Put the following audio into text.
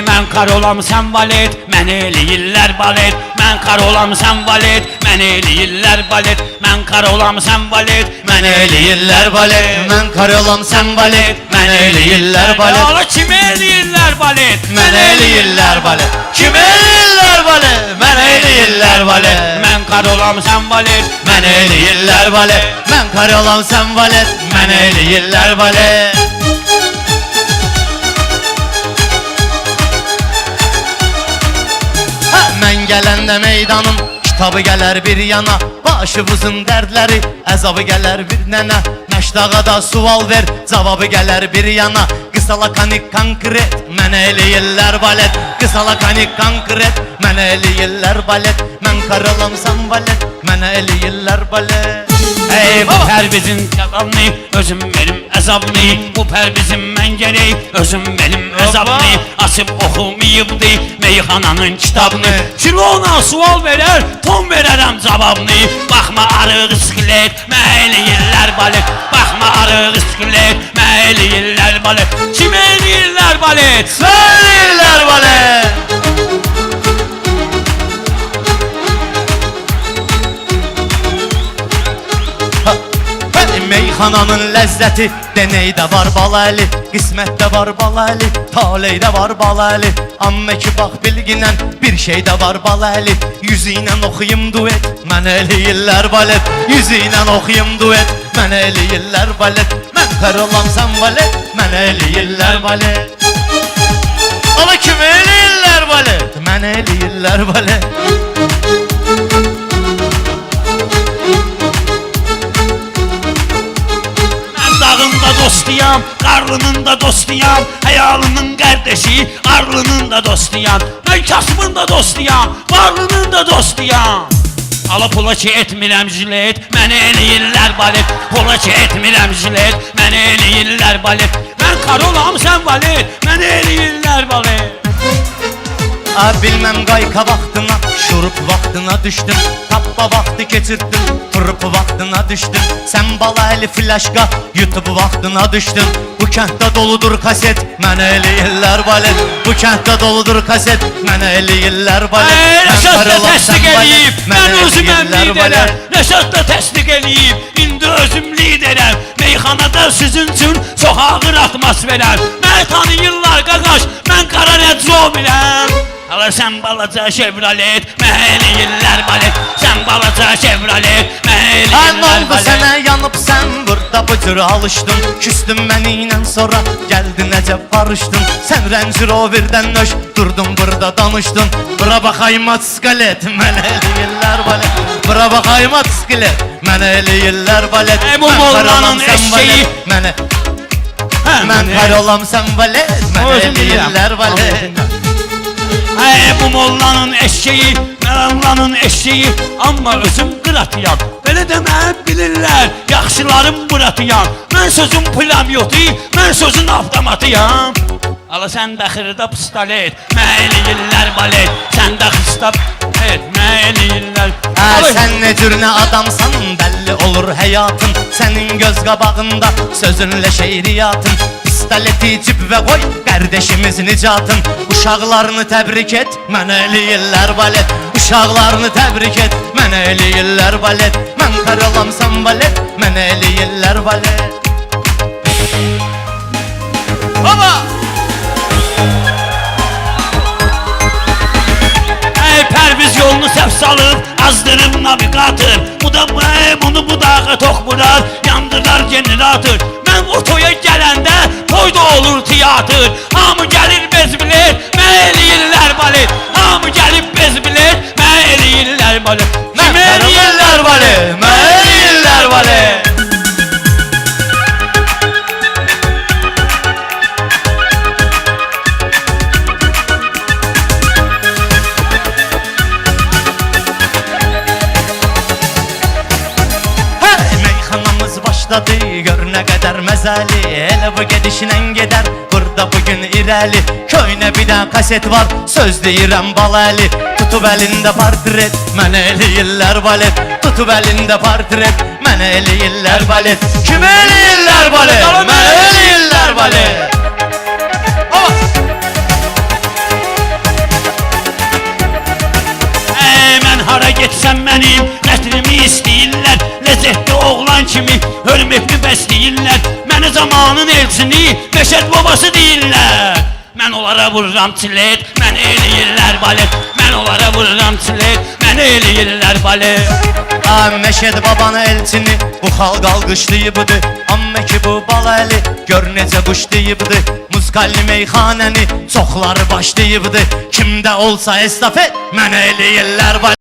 Mən kar olam sən valet, mən eləyirlər balet. Mən kar olam sən valet, mən eləyirlər balet. Mən kar olam sən valet, mən eləyirlər balet. Mən kar olam sən valet, mən eləyirlər balet. Ola kim eləyirlər balet? Mən eləyirlər balet. Kim eləyirlər balet? Mən eləyirlər balet. Mən kar olam sən valet, Mən eləyirlər balet. Mən kar olam sən valet, mən eləyirlər balet. Mən gələndə meydanım, kitabı gələr bir yana. Başımızın dərdləri, əzabı gələr bir nənə. Məşdağa da sual ver, cavabı gələr bir yana. Qısala kanik konkret, mənə eləyirlər balet. Qısala kanik konkret, mənə eləyirlər balet. Mən karalam sən balet, mənə eləyirlər balet. Ey bu pərvizin kəlamni, özüm benim əzabni. Bu pərvizin mən gerek, özüm benim əzabni. Asıb oxumayıbdı meyxananın kitabını. Kilona sual verər, ton verərəm cavabını. Baxma arıq iskelet, mən eləyirlər balet. Baxma arıq iskelet, mən eləyirlər balet. Kim eləyirlər balet? Mən eləyirlər balet. Meyxananın ləzzəti deneydə var baləli. Qismətdə var baləli, taleydə var baləli. Amma ki bax bilginən bir şeydə var baləli. Yüzü ilə oxuyum duet, mən eləyirlər balet. Yüzü ilə oxuyum duet, mən eləyirlər balet. Mən kar olam sən balet, mən eləyirlər balet. Ala kim eləyirlər balet? Mən eləyirlər balet. Dağında dostuyam, qarlının da dostuyam. Həyalının qardeşi, arlının da dostuyam. Mən kasımın da dostuyam, varlının da dostuyam. Ala pula ki etmirəm jilet, mənə eləyirlər balet. Pula ki etmirəm jilet, mənə eləyirlər balet. Mən kar olam sən valet, mənə eləyirlər balet. Bilməm qayka vaxtına, şurup vaxtına düşdüm. Tappa vaxtı keçirtdim, fırıp vaxtına düşdüm. Sən balaylı flaşqa, YouTube vaxtına düşdün. Bu kənddə doludur kaset, mənə eləyirlər balet. Bu kənddə doludur kaset, mənə eləyirlər balet. Rəşad da təsdiq eləyib, mən özüməm liderəm. Rəşad da təsdiq eləyib, indi özüm liderəm. Meyxanada sizin üçün çox ağır atmosferəm. Mən tanıyırlar qaqaş, mən qara rəcomirəm. Hala sən balaca Chevrolet, mən eləyirlər balet. Sən balaca Chevrolet, mən eləyirlər balet. Oldu sənə yanıb sən burada bu cür alışdın. Küstün mənimlə sonra gəldin necə barışdın. Sən Range Rover'dən nöş durdun burada danışdın. Bura baxayım atskalet, mən eləyirlər balet. Bura baxayım atskalet, mən eləyirlər balet. Bu mollanın eşeği. Mən kar olam sən balet, mən eləyirlər balet. Bu mollanın eşeği, məlanlanın eşeği. Amma özüm qıratıyam, belə deməyib bilirlər. Yaxşılarım buratıyam, mən sözün plam yoxdur, mən sözün avtomatıyam. Ala sən də xırda pistolet, mən eləyirlər balet. Sən də xırda pistolet, mən eləyirlər. Sən ne cür nə adamsan, bəlli olur həyatın. Sənin göz qabağında sözünlə şeiriyyatın. Pistoleti cibvə qoy, qardeşimiz nicatın. Uşaqlarını təbrik et, mənə eləyirlər balet. Uşaqlarını təbrik et, mənə eləyirlər balet. Mən kar olam sən balet, mənə eləyirlər balet. Baba! Pərviz yolunu səhv salıb, azdırıb navigatör. Bu da bunu bu dağa toxmurar, yandırar generator. Mən otoya gələndə toyda olur tiyatr. Hamı gəlir bez bilet, mən eləyirlər balet. Hamı gəlib bez bilet, mən eləyirlər balet. Mən eləyirlər balet, mən eləyirlər balet. Gör nə qədər məzəli, elə bu gedişlə gedər burada bugün irəli. Köynə bir də kaset var, söz deyirəm baləli. Tutub əlində portret, mənə eləyirlər balet. Tutub əlində portret, mənə eləyirlər balet. Kim eləyirlər balet? Mənə eləyirlər balet. Qəzetdə oğlan kimi hörmətli bəsləyirlər. Məni zamanın elçini, Məşəd babası deyirlər. Mən onlara vururam çilet, məni eləyirlər balet. Mən onlara vururam çilet, məni eləyirlər balet. Məşəd babanı elçini bu xalq alqışlayıbdı. Amma ki bu balalı gör necə quşlayıbdı. Muzqalli meyxanəni çoxları başlayıbdı. Kimdə olsa estafet mənə eləyirlər balet.